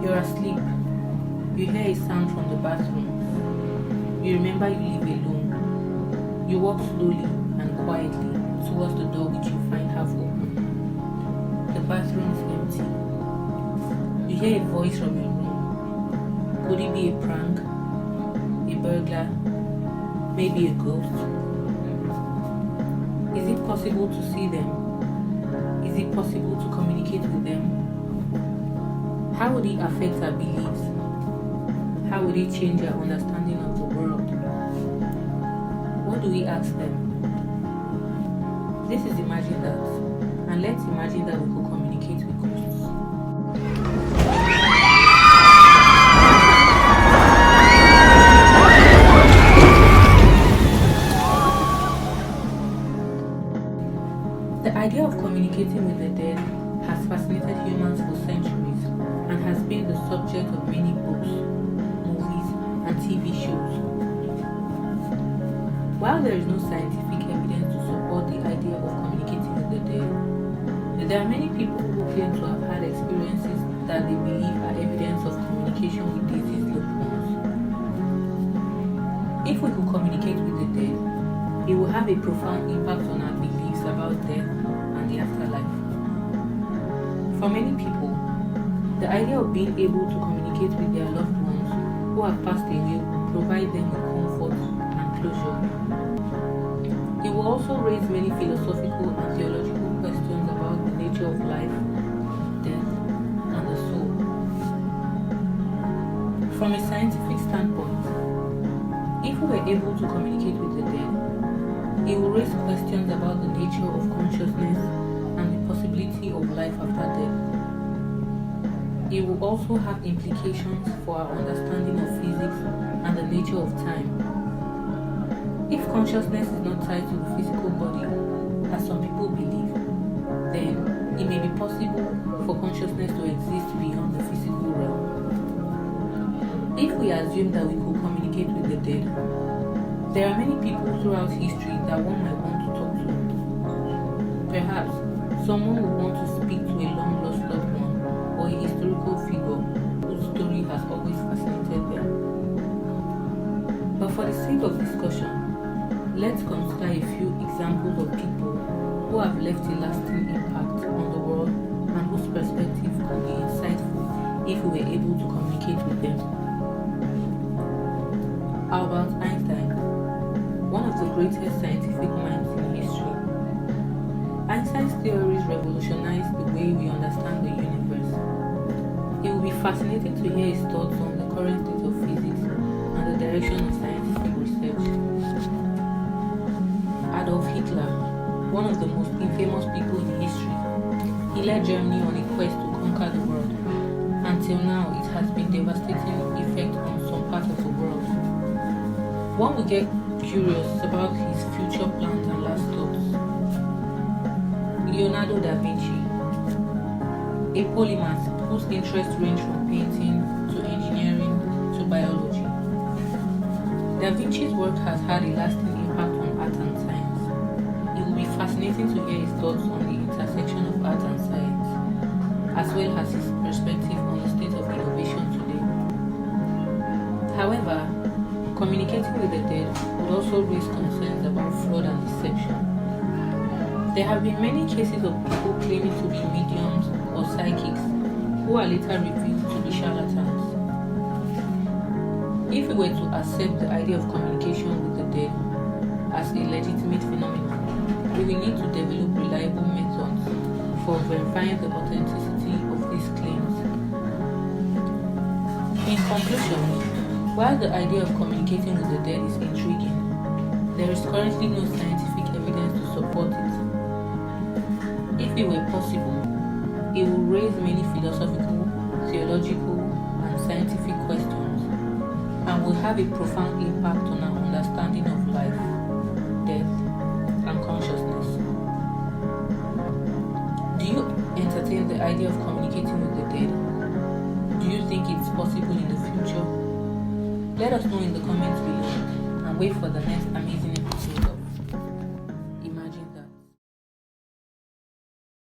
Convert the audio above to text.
You're asleep. You hear a sound from the bathroom. You remember you live alone. You walk slowly and quietly towards the door, which you find half open. The bathroom is empty. You hear a voice from your room. Could it be a prank? A burglar? Maybe a ghost? Is it possible to see them? Is it possible to communicate with them? How would it affect our beliefs? How would it change our understanding of the world? What do we ask them? This is Imagine That, and let's imagine that we could communicate with ghosts. The idea of communicating with the dead has fascinated humans for centuries and has been the subject of many books, movies, and TV shows. While there is no scientific evidence to support the idea of communicating with the dead, there are many people who claim to have had experiences that they believe are evidence of communication with deceased loved ones. If we could communicate with the dead, it will have a profound impact on our beliefs about death and the afterlife. For many people, the idea of being able to communicate with their loved ones who have passed away will provide them with comfort and closure. It will also raise many philosophical and theological questions about the nature of life, death, and the soul. From a scientific standpoint, if we were able to communicate with the dead, it will raise questions about the nature of consciousness and the possibility of life after death. It will also have implications for our understanding of physics and the nature of time. If consciousness is not tied to the physical body, as some people believe, then it may be possible for consciousness to exist beyond the physical realm. If we assume that we could communicate with the dead, there are many people throughout history that one might want to talk to. Perhaps someone would want to speak to a long-lost loved one or a historical figure whose story has always fascinated them. But for the sake of discussion, let's consider a few examples of people who have left a lasting impact on the world and whose perspective could be insightful if we were able to communicate with them. Albert Einstein, one of the greatest scientific minds in history. Einstein's theories revolutionized the way we understand the universe. It will be fascinating to hear his thoughts on the current state of physics and the direction of scientific research. Adolf Hitler, one of the most infamous people in history, he led Germany on a quest to conquer the world. Until now, it has been devastating effect on some parts of the world. One will get curious about his future plans and last thoughts. Leonardo da Vinci, a polymath whose interests range from painting to engineering to biology. Da Vinci's work has had a lasting impact on art and science. It will be fascinating to hear his thoughts on the intersection of art and science, as well as his perspective on the state of innovation today. However, communicating with the dead would also raise concerns about fraud and deception. There have been many cases of people claiming to be mediums or psychics who are later revealed to be charlatans. If we were to accept the idea of communication with the dead as a legitimate phenomenon, we will need to develop reliable methods for verifying the authenticity of these claims. In conclusion, while the idea of communicating with the dead is intriguing, there is currently no scientific evidence to support it. If it were possible, it would raise many philosophical, theological, and scientific questions, and will have a profound impact on our understanding of life, death, and consciousness. Do you entertain the idea of communicating with the dead? Do you think it's possible in the future? Let us know in the comments below and wait for the next amazing episode.